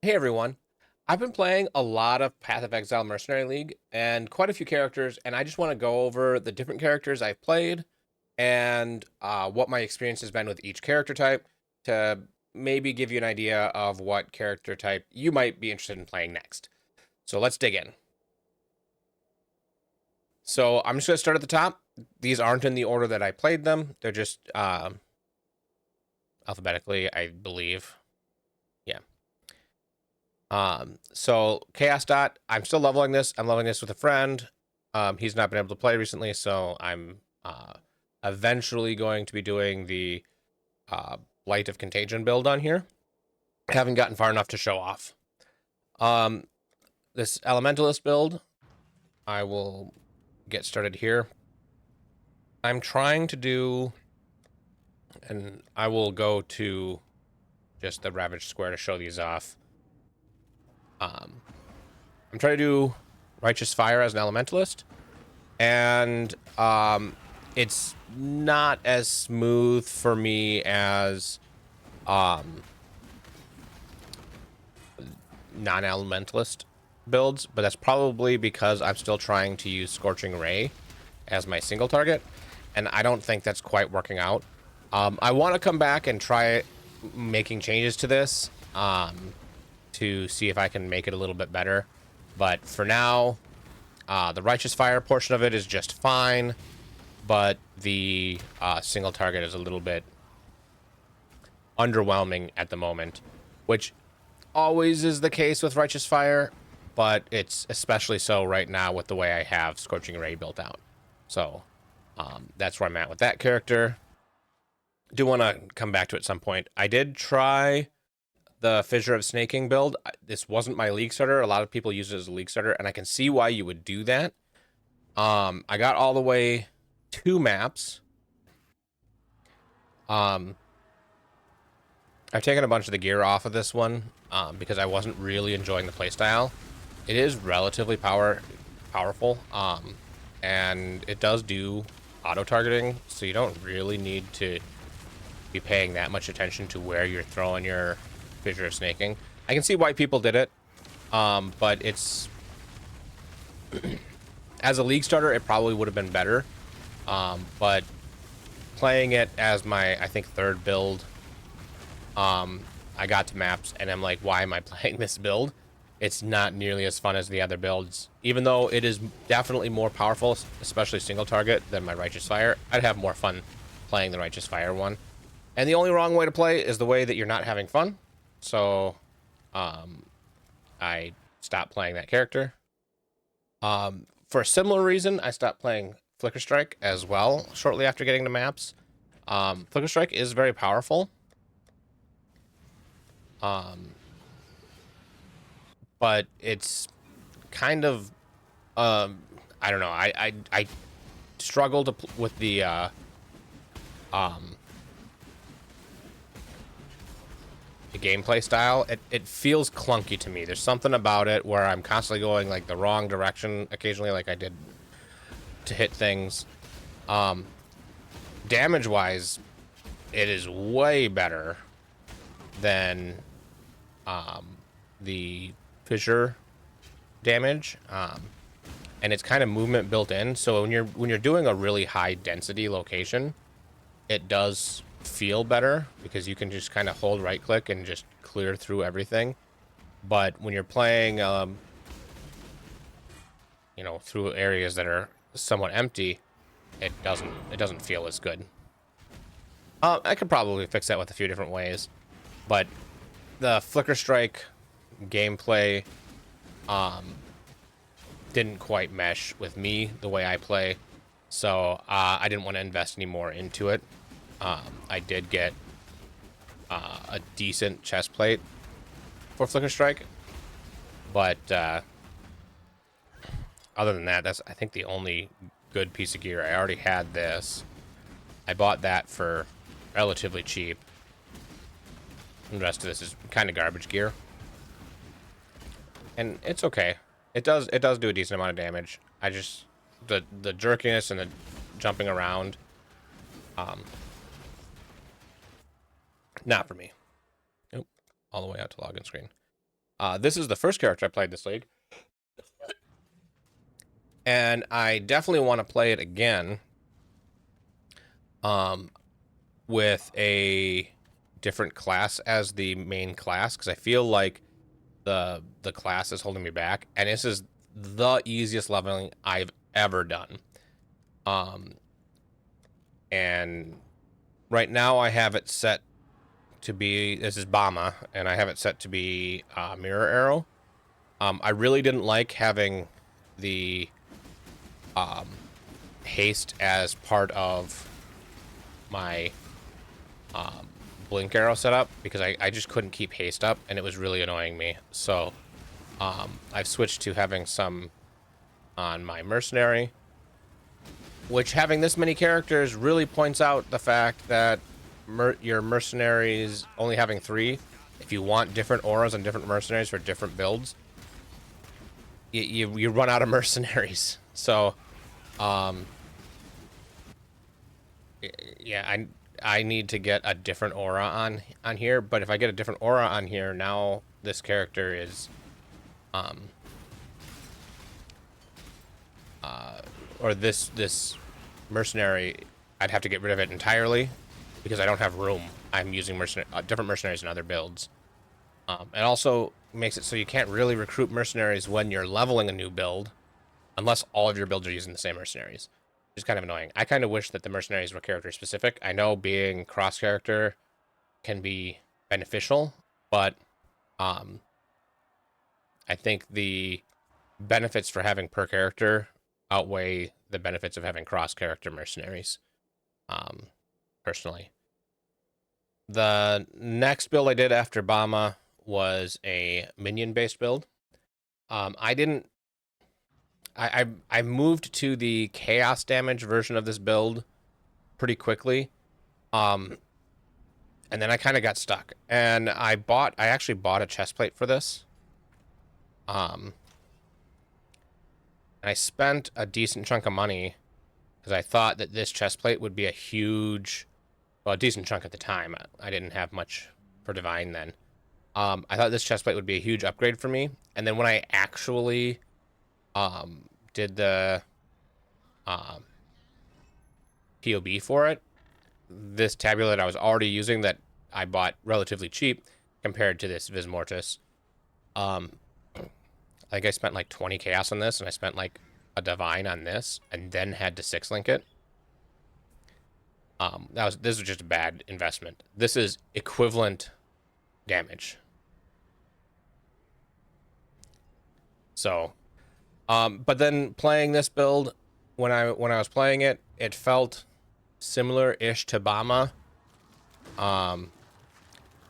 Hey everyone. I've been playing a lot of Path of Exile Mercenary League and quite a few characters, and I just want to go over the different characters I've played and what my experience has been with each character type to maybe give you an idea of what character type you might be interested in playing next. So let's dig in. So I'm just going to start at the top. These aren't in the order that I played them. They're just alphabetically, I believe. Yeah. So Chaos Dot, I'm still leveling this. I'm leveling this with a friend. He's not been able to play recently, so I'm eventually going to be doing the Light of Contagion build on here. I haven't gotten far enough to show off. This Elementalist build, I will get started here. I'm trying to do, and I will go to just the Ravaged Square to show these off. I'm trying to do Righteous Fire as an Elementalist, and it's not as smooth for me as non-elementalist builds, but that's probably because I'm still trying to use Scorching Ray as my single target, and I don't think that's quite working out. I want to come back and try making changes to this to see if I can make it a little bit better, but for now, the Righteous Fire portion of it is just fine, but the single target is a little bit underwhelming at the moment, which always is the case with Righteous Fire, but it's especially so right now with the way I have Scorching Ray built out. So that's where I'm at with that character. Do want to come back to it at some point. I did try the Fissure of Snaking build. This wasn't my league starter. A lot of people use it as a league starter, and I can see why you would do that. I got all the way 2 maps. I've taken a bunch of the gear off of this one because I wasn't really enjoying the playstyle. It is relatively powerful, and it does do auto-targeting, so you don't really need to be paying that much attention to where you're throwing your Fissure of Snaking. I can see why people did it, but it's... as a league starter, it probably would have been better, but playing it as my, I think, 3rd build, I got to maps, and I'm like, why am I playing this build? It's not nearly as fun as the other builds. Even though it is definitely more powerful, especially single target, than my Righteous Fire, I'd have more fun playing the Righteous Fire one. And the only wrong way to play is the way that you're not having fun. So, I stopped playing that character. For a similar reason, I stopped playing Flicker Strike as well shortly after getting to maps. Flicker Strike is very powerful. But it's kind of, I don't know. I struggle with the gameplay style. It feels clunky to me. There's something about it where I'm constantly going like the wrong direction occasionally, like I did to hit things. Damage wise, it is way better than the fissure damage, and it's kind of movement built in. So when you're doing a really high density location, it does feel better because you can just kind of hold right click and just clear through everything. But when you're playing, you know, through areas that are somewhat empty, it doesn't feel as good. I could probably fix that with a few different ways, but the Flicker Strike gameplay didn't quite mesh with me the way I play, so I didn't want to invest any more into it. I did get a decent chest plate for Flicker Strike, but other than that, that's I think the only good piece of gear. I already had this. I bought that for relatively cheap. And the rest of this is kind of garbage gear, and it's okay. It does do a decent amount of damage. I just the jerkiness and the jumping around, not for me. Nope, all the way out to login screen. This is the first character I played this league, and I definitely want to play it again with a different class as the main class, because I feel like the class is holding me back, and this is the easiest leveling I've ever done. And right now I have it set to be, this is Bama, and I have it set to be Mirror Arrow. I really didn't like having the haste as part of my blink arrow setup, because I just couldn't keep haste up, and it was really annoying me. So I've switched to having some on my Mercenary, which, having this many characters, really points out the fact that your Mercenaries only having 3, if you want different auras and different Mercenaries for different builds, you run out of Mercenaries. So yeah, I need to get a different aura on here, but if I get a different aura on here, now this character is or this mercenary, I'd have to get rid of it entirely because I don't have room. I'm using different mercenaries in other builds. It also makes it so you can't really recruit mercenaries when you're leveling a new build unless all of your builds are using the same mercenaries, which is kind of annoying. I kind of wish that the mercenaries were character specific. I know being cross character can be beneficial, but I think the benefits for having per character outweigh the benefits of having cross character mercenaries. Personally, the next build I did after Bama was a minion based build. I didn't. I moved to the chaos damage version of this build pretty quickly. And then I kind of got stuck, and I actually bought a chest plate for this. And I spent a decent chunk of money because I thought that this chest plate would be a decent chunk at the time. I didn't have much for Divine then. I thought this chest plate would be a huge upgrade for me, and then when I actually did the POB for it, this tabula that I was already using that I bought relatively cheap compared to this Vis Mortis, like I spent like 20 chaos on this, and I spent like a divine on this, and then had to 6-link it. This was just a bad investment. This is equivalent damage. So, but then playing this build, when I was playing it, it felt similar-ish to Bama,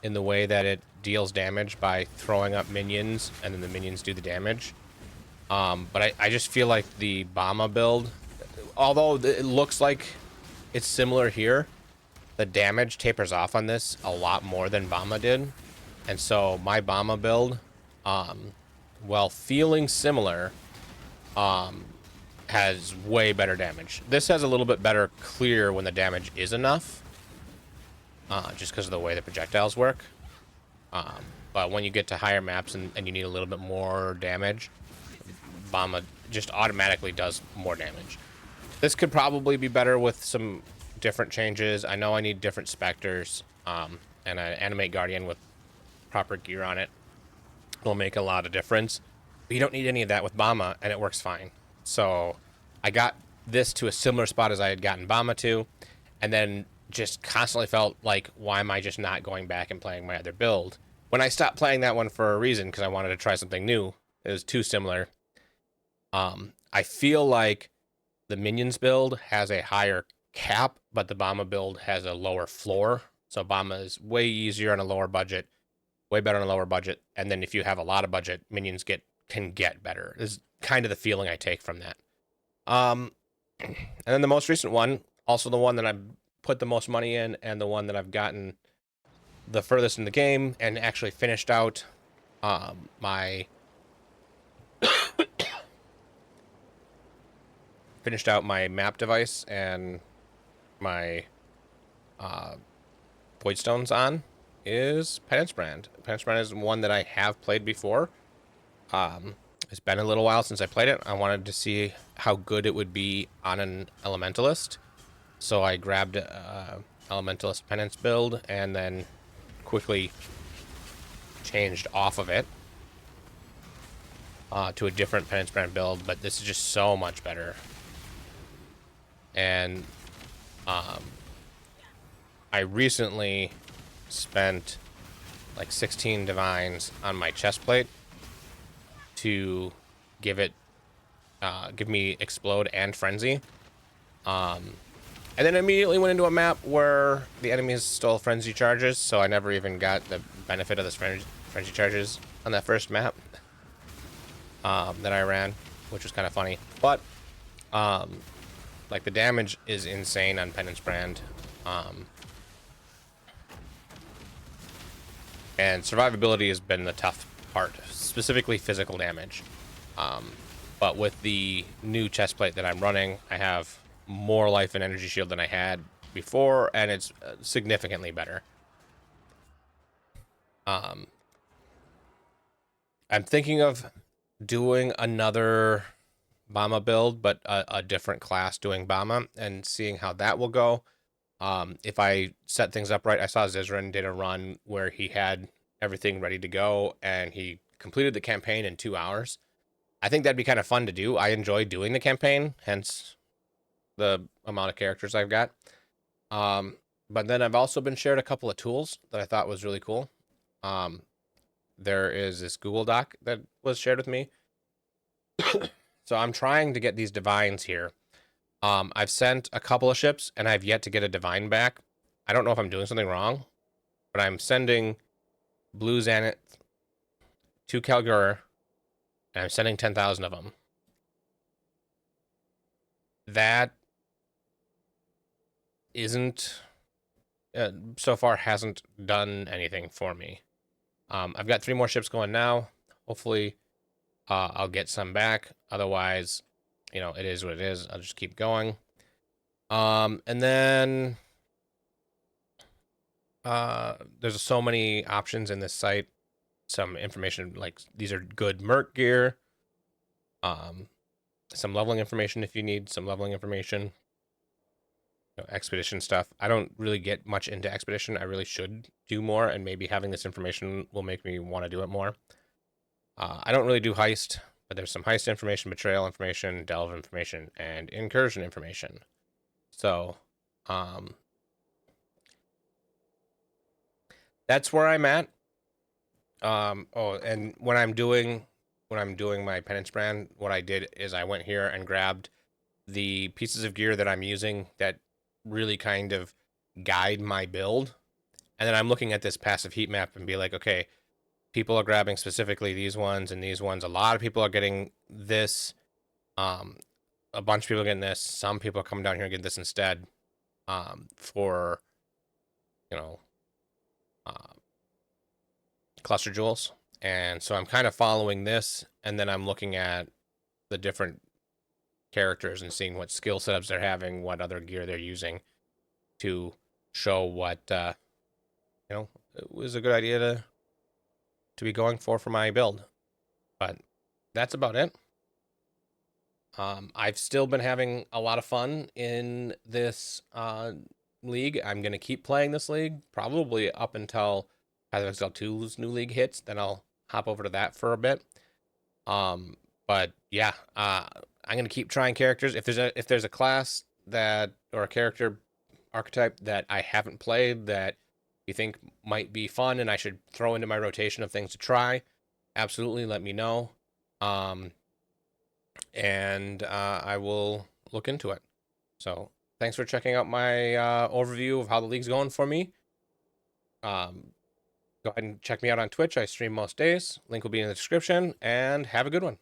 in the way that it deals damage by throwing up minions, and then the minions do the damage. But I just feel like the Bama build, although it looks like it's similar here, the damage tapers off on this a lot more than Bama did. And so my Bama build, while feeling similar, has way better damage. This has a little bit better clear when the damage is enough, just because of the way the projectiles work. But when you get to higher maps and you need a little bit more damage, Bama just automatically does more damage. This could probably be better with some different changes. I know I need different specters, and an animate guardian with proper gear on it will make a lot of difference. But you don't need any of that with Bama, and it works fine. So I got this to a similar spot as I had gotten Bama to, and then just constantly felt like, why am I just not going back and playing my other build? When I stopped playing that one for a reason, because I wanted to try something new. It was too similar. I feel like the minions build has a higher cap, but the Bama build has a lower floor. So Bama is way easier on a lower budget, way better on a lower budget. And then if you have a lot of budget, minions can get better. Is kind of the feeling I take from that. And then the most recent one, also the one that I've put the most money in, and the one that I've gotten the furthest in the game and actually finished out my map device and my void stones on, is Penance Brand. Penance Brand is one that I have played before. It's been a little while since I played it. I wanted to see how good it would be on an Elementalist. So I grabbed Elementalist Penance Build and then quickly changed off of it to a different Penance Brand build. But this is just so much better. And I recently spent like 16 divines on my chest plate to give me explode and frenzy. And then immediately went into a map where the enemies stole frenzy charges, so I never even got the benefit of this frenzy charges on that first map that I ran, which was kind of funny. But like the damage is insane on Penance Brand. And survivability has been the tough part, specifically physical damage. But with the new chest plate that I'm running, I have more life and energy shield than I had before, and it's significantly better. I'm thinking of doing another Bama build, but a different class doing Bama, and seeing how that will go. If I set things up right, I saw Zizran did a run where he had everything ready to go, and he completed the campaign in 2 hours. I think that'd be kind of fun to do. I enjoy doing the campaign, hence the amount of characters I've got. But then I've also been shared a couple of tools that I thought was really cool. There is this Google Doc that was shared with me. So I'm trying to get these divines here. I've sent a couple of ships and I've yet to get a divine back. I don't know if I'm doing something wrong, but I'm sending Blue Xanath to Kalgur, and I'm sending 10,000 of them. That isn't so far hasn't done anything for me. I've got 3 more ships going now. Hopefully I'll get some back. Otherwise, you know, it is what it is. I'll just keep going. And then there's so many options in this site. Some information, like these are good merc gear. Some leveling information if you need some leveling information. You know, expedition stuff. I don't really get much into expedition. I really should do more, and maybe having this information will make me want to do it more. I don't really do heist, but there's some heist information, betrayal information, delve information, and incursion information. So, that's where I'm at. Oh, and when I'm doing my penance brand, what I did is I went here and grabbed the pieces of gear that I'm using that really kind of guide my build. And then I'm looking at this passive heat map and be like, okay, people are grabbing specifically these ones and these ones. A lot of people are getting this. A bunch of people are getting this. Some people are coming down here and getting this instead. For, you know, cluster jewels. And so I'm kind of following this, and then I'm looking at the different characters and seeing what skill setups they're having, what other gear they're using to show what you know, it was a good idea to be going for my build. But that's about it. I've still been having a lot of fun in this league. I'm going to keep playing this league probably up until Path of Exile 2's new league hits. Then I'll hop over to that for a bit. But yeah, I'm going to keep trying characters. If there's a class that, or a character archetype that I haven't played that you think might be fun and I should throw into my rotation of things to try, absolutely let me know. And I will look into it. So thanks for checking out my overview of how the league's going for me. Go ahead and check me out on Twitch. I stream most days. Link will be in the description, and have a good one.